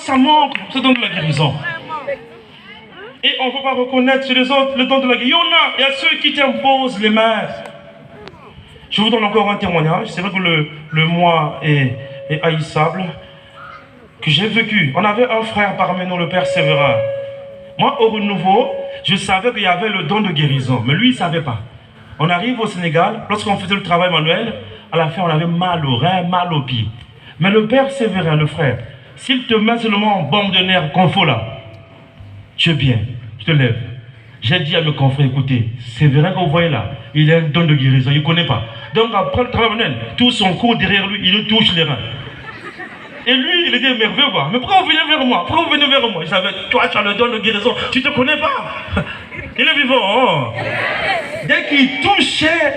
ça manque, ce don de la guérison. Et on ne peut pas reconnaître chez les autres le don de la guérison. Il y a ceux qui t'imposent les mains. Je vous donne encore un témoignage. C'est vrai que le mois est haïssable. Que j'ai vécu. On avait un frère parmi nous, le père Séverin. Moi, au renouveau, je savais qu'il y avait le don de guérison. Mais lui, il ne savait pas. On arrive au Sénégal. Lorsqu'on faisait le travail manuel, à la fin, on avait mal au rein, mal au pied. Mais le père Séverin, le frère, s'il te met seulement en bombe de nerfs qu'on faut là, tu es bien, je te lève. J'ai dit à mes confrères, écoutez, Séverin que vous voyez là, il a un don de guérison, il ne connaît pas. Donc après le travail manuel, tout son corps derrière lui, il le touche les reins. Et lui, il était merveilleux quoi. Mais pourquoi vous venez vers moi? Pourquoi vous venez vers moi? Il savait, toi tu as le don de guérison, tu ne te connais pas. Il est vivant. Hein? Dès qu'il touchait,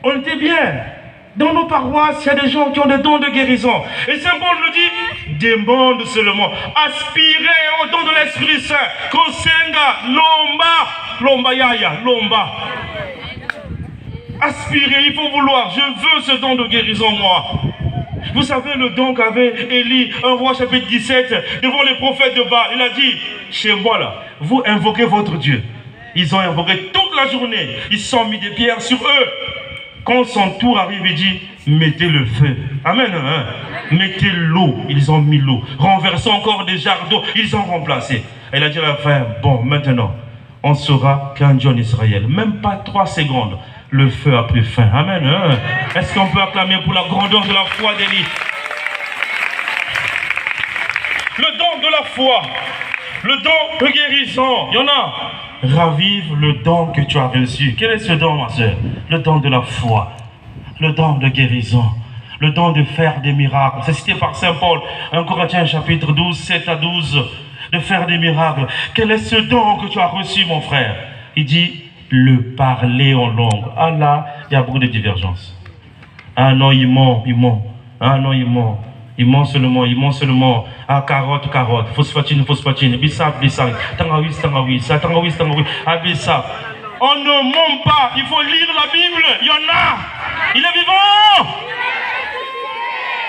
on était bien. Dans nos paroisses, il y a des gens qui ont des dons de guérison. Et Saint Paul nous dit, demande seulement, aspirez au don de l'Esprit Saint. Kosenga, lomba yaya, lomba. Aspirez, il faut vouloir. Je veux ce don de guérison, moi. Vous savez le don qu'avait Élie, 1 Roi chapitre 17, devant les prophètes de Baal. Il a dit, chez moi là, vous invoquez votre Dieu. Ils ont invoqué toute la journée. Ils se sont mis des pierres sur eux. Quand son tour arrive, il dit, mettez le feu. Amen. Hein? Mettez l'eau. Ils ont mis l'eau. Renversons encore des jarres d'eau. Ils ont remplacé. Elle a dit à la fin, bon, maintenant, on saura qu'un Dieu en Israël. Même pas 3 secondes. Le feu a pris fin. Amen. Hein? Est-ce qu'on peut acclamer pour la grandeur de la foi d'Élie? Le don de la foi. Le don de guérison. Il y en a. Ravive le don que tu as reçu. Quel est ce don, ma soeur? Le don de la foi. Le don de guérison. Le don de faire des miracles. C'est cité par Saint Paul. 1 Corinthiens chapitre 12, 7 à 12. De faire des miracles. Quel est ce don que tu as reçu, mon frère? Il dit, le parler en langue. Ah là, il y a beaucoup de divergences. Ah non, il ment. Ah non, il ment. Il ment seulement. Ah, carotte, phosphatine, bissap, tangawis, ah, bissap. On ne ment pas, il faut lire la Bible, il y en a. Il est vivant.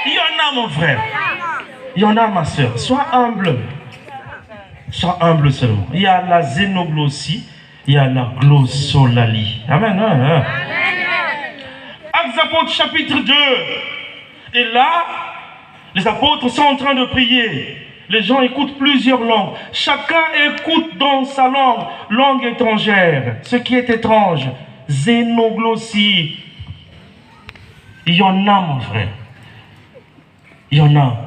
Il y en a, mon frère. Il y en a, ma soeur. Sois humble. Sois humble seulement. Il y a la zénoglossie, il y a la glossolalie. Amen. Hein? Actes apôtres chapitre 2. Et là, les apôtres sont en train de prier. Les gens écoutent plusieurs langues. Chacun écoute dans sa langue étrangère. Ce qui est étrange. Zénoglossie. Il y en a, mon frère. Il y en a.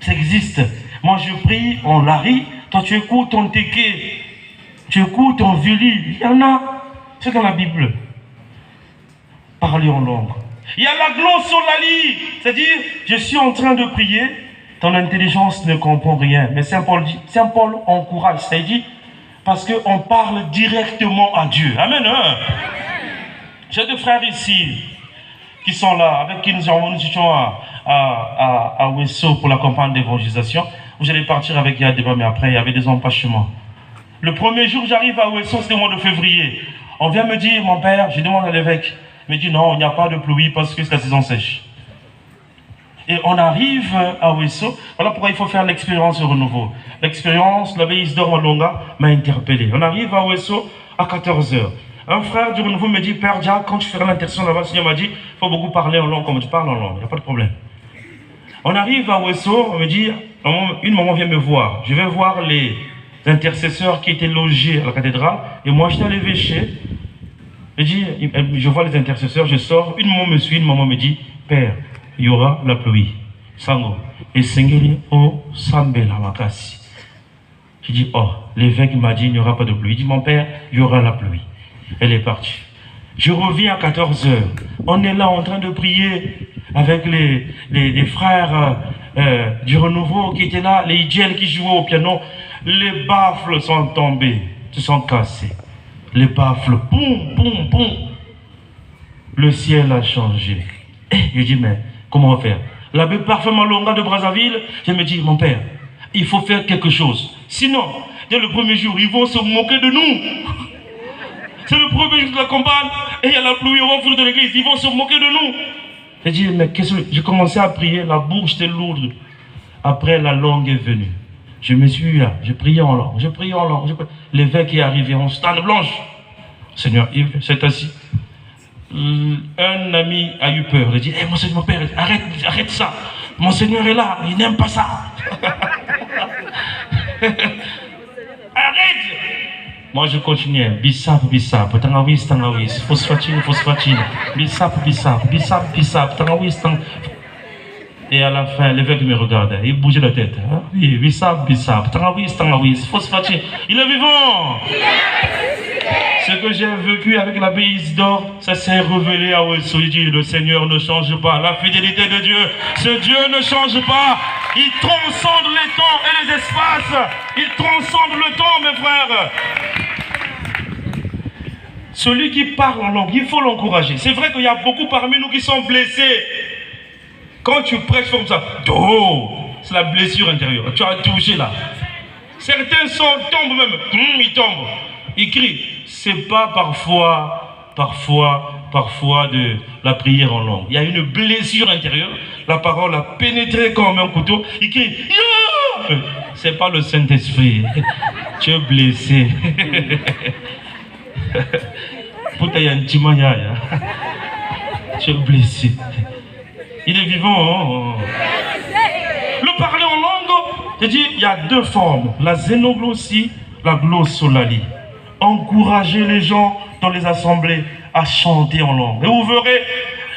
Ça existe. Moi, je prie en lari. Toi, tu écoutes en téké. Tu écoutes en vili. Il y en a. C'est dans la Bible. Parler en langue. Il y a la glossolalie, c'est-à-dire, je suis en train de prier, ton intelligence ne comprend rien. Mais Saint Paul encourage, c'est-à-dire, parce qu'on parle directement à Dieu. Amen. Hein? J'ai 2 frères ici, qui sont là, avec qui nous étions à Ouesso pour la campagne d'évangélisation. J'allais partir avec Yadeba, mais après, il y avait des empêchements. Le premier jour, j'arrive à Ouesso, c'était le mois de février. On vient me dire, mon père, je demande à l'évêque, il me dit non, il n'y a pas de pluie parce que c'est la saison sèche. Et on arrive à Ouesso, voilà pourquoi il faut faire l'expérience au renouveau. L'expérience, l'abbé Isidore Malonga m'a interpellé. On arrive à Ouesso à 14h. Un frère du renouveau me dit, Père Dia, quand tu feras l'intercession là-bas, le Seigneur m'a dit, il faut beaucoup parler en langue, comme tu parles en langue, il n'y a pas de problème. On arrive à Ouesso, on me dit, une maman vient me voir. Je vais voir les intercesseurs qui étaient logés à la cathédrale, et moi j'étais à l'évêché. Je vois les intercesseurs, je sors, une maman me suit, une maman me dit, Père, il y aura la pluie. Sango. Et Sengeli, oh, Sambela Makasi. Je dis, oh, l'évêque m'a dit, il n'y aura pas de pluie. Il dit, mon père, il y aura la pluie. Elle est partie. Je reviens à 14h. On est là en train de prier avec les frères du renouveau qui étaient là, les idjels qui jouaient au piano. Les baffles sont tombés, se sont cassés. Les baffles, boum, boum, boum. Le ciel a changé. Je dis, mais comment faire? L'abbé Parfait Malonga de Brazzaville, je me dis, mon père, il faut faire quelque chose. Sinon, dès le premier jour, ils vont se moquer de nous. C'est le premier jour de la campagne, et il y a la pluie au fond de l'église, ils vont se moquer de nous. J'ai dit, mais qu'est-ce que... J'ai commencé à prier, la bouche était lourde. Après, la langue est venue. Je me suis là, j'ai prié en langue, j'ai prié en langue. L'évêque est arrivé en stand blanche. Seigneur Yves s'est assis. Un ami a eu peur. Il a dit, hey, mon père, arrête ça. Monseigneur est là, il n'aime pas ça. Arrête. Moi je continuais. Bissap, tangawis, phosphatine, bissap, tangawis, Et à la fin, l'évêque me regardait, il bougeait la tête. Hein? Oui, bissap, tangawis, phosphatine. Il est vivant. Ce que j'ai vécu avec l'abbé Isidore, ça s'est révélé à Ouessou. Il dit, le Seigneur ne change pas. La fidélité de Dieu, ce Dieu ne change pas. Il transcende les temps et les espaces. Il transcende le temps, mes frères. Celui qui parle en langue, il faut l'encourager. C'est vrai qu'il y a beaucoup parmi nous qui sont blessés. Quand tu prêches comme ça, oh, c'est la blessure intérieure. Tu as touché là. Certains tombent même. Ils tombent. Ils crient. C'est pas parfois de la prière en langue. Il y a une blessure intérieure. La parole a pénétré comme un couteau. Il crie. C'est pas le Saint-Esprit. Tu es blessé. Tu es blessé. Il est vivant. Hein? Le parler en langue, je dis, il y a deux formes. La zénoglossie, la glossolalie. Encourager les gens dans les assemblées à chanter en langue. Et vous verrez,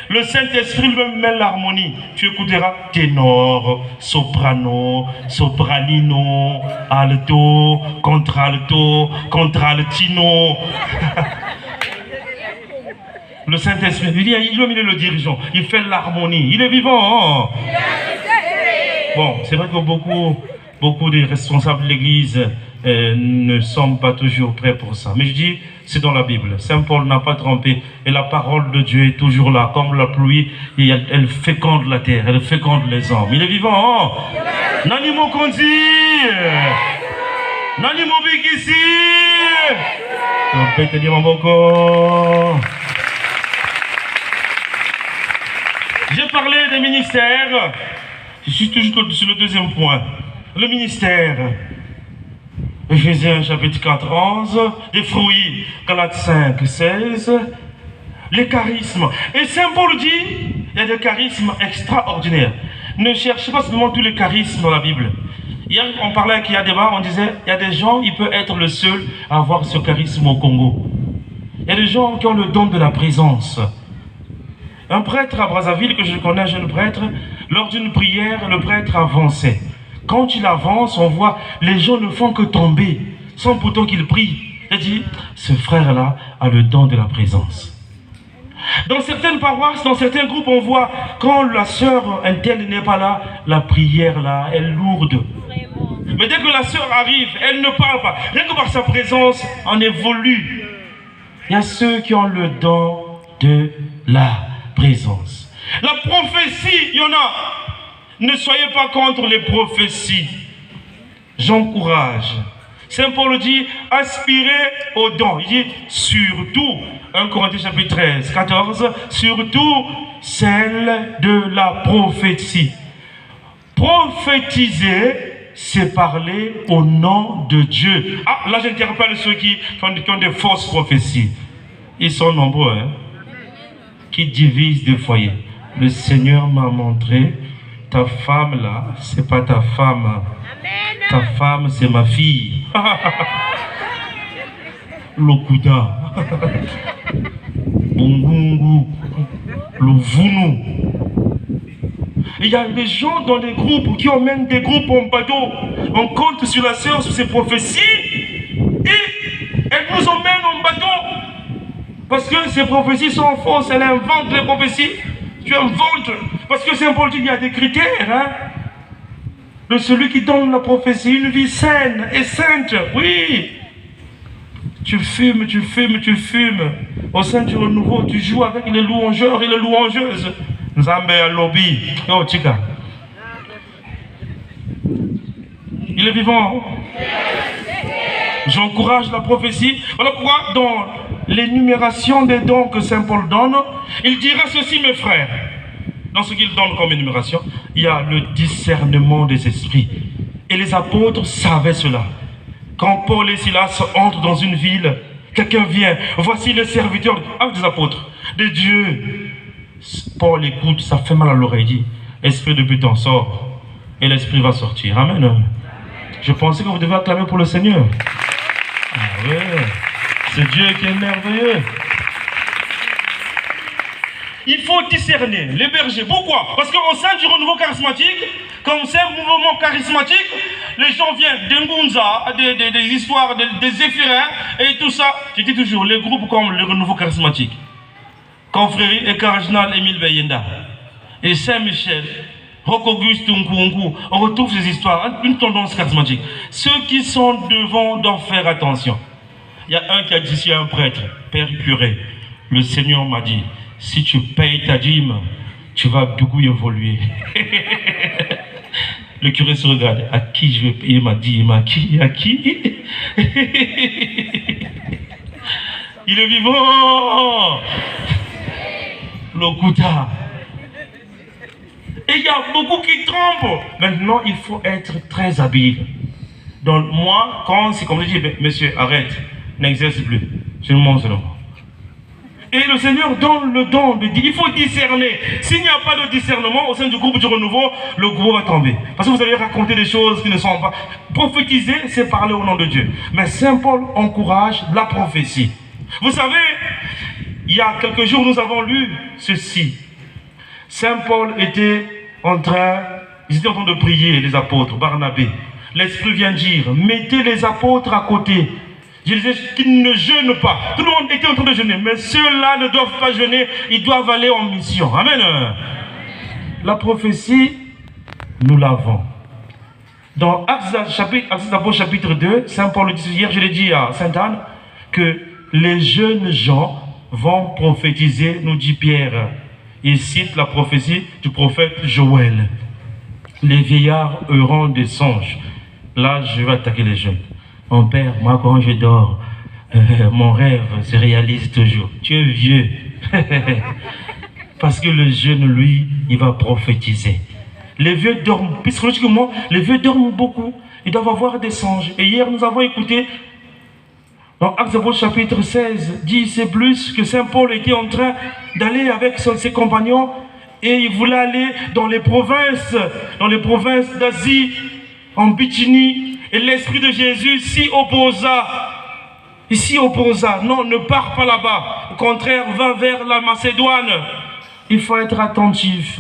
le Saint-Esprit lui-même met l'harmonie. Tu écouteras ténor, soprano, sopranino, alto, contraltino. Le Saint-Esprit, il est le dirigeant. Il fait l'harmonie. Il est vivant. Hein? Bon, c'est vrai que beaucoup de responsables de l'Église ne sont pas toujours prêts pour ça. Mais je dis, c'est dans la Bible. Saint Paul n'a pas trompé. Et la parole de Dieu est toujours là. Comme la pluie, elle féconde la terre. Elle féconde les hommes. Il est vivant. Nanimo Konzi. Nanimo Bikisi. On peut te dire mon boko. J'ai parlé des ministères. Je suis toujours sur le deuxième point. Le ministère. Éphésiens chapitre 4, 11. Les fruits. Galates 5, 16. Les charismes. Et Saint Paul dit, il y a des charismes extraordinaires. Ne cherchez pas seulement tous les charismes dans la Bible. Hier, on parlait qu'il y a des débat, on disait, il y a des gens, il peut être le seul à avoir ce charisme au Congo. Il y a des gens qui ont le don de la présence. Un prêtre à Brazzaville, que je connais, un jeune prêtre, lors d'une prière, le prêtre avançait. Quand il avance, on voit, les gens ne font que tomber, sans pourtant qu'il prie. Il dit, ce frère-là a le don de la présence. Dans certaines paroisses, dans certains groupes, on voit, quand la sœur interne n'est pas là, la prière là, elle est lourde. Mais dès que la sœur arrive, elle ne parle pas. Rien que par sa présence, on évolue. Il y a ceux qui ont le don de la présence. La prophétie, il y en a. Ne soyez pas contre les prophéties. J'encourage. Saint Paul dit, aspirez aux dons. Il dit, surtout, 1 Corinthiens chapitre 13, 14, surtout celle de la prophétie. Prophétiser, c'est parler au nom de Dieu. Ah, là j'interpelle ceux qui ont des fausses prophéties. Ils sont nombreux, hein, qui divisent des foyers. Le Seigneur m'a montré, ta femme là, c'est pas ta femme. Ta femme, c'est ma fille. Lokuda. Bungungu. Louvunu. Il y a des gens dans des groupes qui emmènent des groupes en bateau. On compte sur la sœur, sur ses prophéties. Et elle nous emmène en bateau. Parce que ces prophéties sont fausses. Elle invente les prophéties. Tu inventes. Parce que Saint Paul dit qu'il y a des critères. Hein? De celui qui donne la prophétie, une vie saine et sainte. Oui. Tu fumes. Au sein du renouveau, tu joues avec les louangeurs et les louangeuses. Nzambe à lobby. Oh, Tika. Il est vivant. J'encourage la prophétie. Voilà pourquoi, dans l'énumération des dons que Saint Paul donne, il dira ceci, mes frères. dans ce qu'il donne comme énumération, il y a le discernement des esprits. Et les apôtres savaient cela. Quand Paul et Silas entrent dans une ville, quelqu'un vient, voici le serviteur des apôtres, de Dieu. Paul écoute, ça fait mal à l'oreille, dit, esprit de butin, sort. Et l'esprit va sortir. Amen. Je pensais que vous devez acclamer pour le Seigneur. Ah ouais, c'est Dieu qui est merveilleux. Il faut discerner les bergers. Pourquoi? Parce qu'au sein du renouveau charismatique, comme c'est un mouvement charismatique, les gens viennent des Ngunza, des histoires, des Zéphirins et tout ça. Je dis toujours, les groupes comme le renouveau charismatique, Confrérie et Cardinal Émile Bayenda, et Saint-Michel, Roch-Auguste Nkunku, on retrouve ces histoires, une tendance charismatique. Ceux qui sont devant doivent faire attention. Il y a un qui a dit ici à un prêtre, Père curé, le Seigneur m'a dit, si tu payes ta dîme, tu vas beaucoup évoluer. Le curé se regarde, à qui je vais payer ma dîme, à qui? Il est vivant. L'Okuta. Et il y a beaucoup qui trompent. Maintenant, il faut être très habile. Donc moi, quand c'est comme je dis, monsieur, arrête, n'exerce plus. Je ne mange seulement. Et le Seigneur donne le don de dire, il faut discerner. S'il n'y a pas de discernement au sein du groupe du renouveau, le groupe va tomber. Parce que vous allez raconter des choses qui ne sont pas... Prophétiser, c'est parler au nom de Dieu. Mais Saint Paul encourage la prophétie. Vous savez, il y a quelques jours, nous avons lu ceci. Saint Paul était en train de prier, les apôtres, Barnabé. L'Esprit vient dire, mettez les apôtres à côté. Je disais qu'ils ne jeûnent pas. Tout le monde était en train de jeûner. Mais ceux-là ne doivent pas jeûner. Ils doivent aller en mission. Amen. La prophétie, nous l'avons. Dans Actes chapitre 2, Saint Paul dit hier, je l'ai dit à Sainte-Anne, que les jeunes gens vont prophétiser, nous dit Pierre. Il cite la prophétie du prophète Joël. Les vieillards auront des songes. Là, je vais attaquer les jeunes. Mon père, moi quand je dors, mon rêve se réalise toujours. Tu es vieux. Parce que le jeune, lui, il va prophétiser. Les vieux dorment, psychologiquement, les vieux dorment beaucoup. Ils doivent avoir des songes. Et hier, nous avons écouté, dans Actes chapitre 16, dit c'est plus que Saint Paul était en train d'aller avec ses compagnons et il voulait aller dans les provinces d'Asie, en Bithynie. Et l'Esprit de Jésus s'y opposa. Il s'y opposa. Non, ne pars pas là-bas. Au contraire, va vers la Macédoine. Il faut être attentif.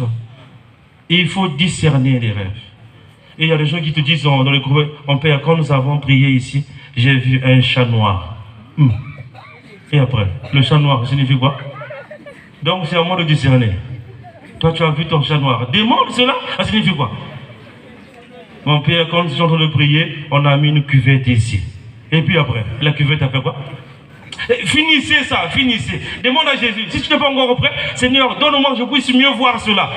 Et il faut discerner les rêves. Et il y a des gens qui te disent dans le groupe, mon père, quand nous avons prié ici, j'ai vu un chat noir. Et après, le chat noir signifie quoi? Donc c'est à moi de discerner. Toi, tu as vu ton chat noir. Demande cela, ça signifie quoi? Mon père, quand nous sommes en train de prier, on a mis une cuvette ici. Et puis après, la cuvette a fait quoi? Finissez ça, finissez. Demande à Jésus, si tu n'es pas encore prêt, Seigneur, donne-moi que je puisse mieux voir cela.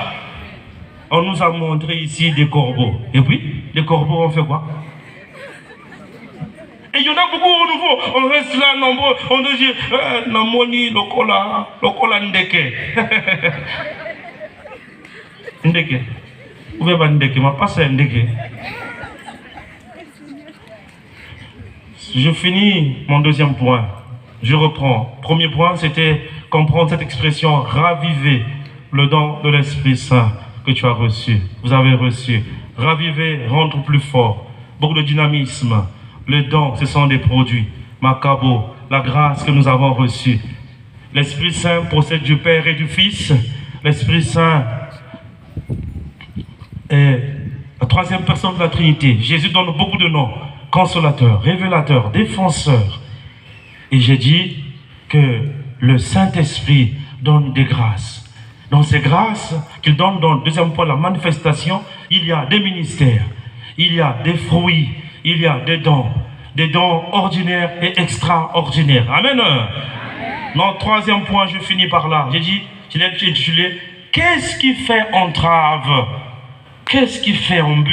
On nous a montré ici des corbeaux. Et puis, les corbeaux ont fait quoi? Et il y en a beaucoup au nouveau. On reste là nombreux. On dit, Namoni, Lokola Ndeke. Ndeke. Où est Ndeke? Ma passe Ndeke. Je finis mon deuxième point. Je reprends. Premier point, c'était comprendre cette expression, raviver le don de l'Esprit Saint que tu as reçu. Vous avez reçu. Raviver, rendre plus fort. Beaucoup de dynamisme. Le don, ce sont des produits. Macabo, la grâce que nous avons reçue. L'Esprit Saint procède du Père et du Fils. L'Esprit Saint est la troisième personne de la Trinité. Jésus donne beaucoup de noms. Consolateur, révélateur, défenseur. Et j'ai dit que le Saint-Esprit donne des grâces. Dans ces grâces qu'il donne dans le deuxième point, la manifestation, il y a des ministères, il y a des fruits, il y a des dons ordinaires et extraordinaires. Amen. Mon troisième point, je finis par là. J'ai dit, je l'ai intitulé, qu'est-ce qui fait entrave? Qu'est-ce qui fait embûche?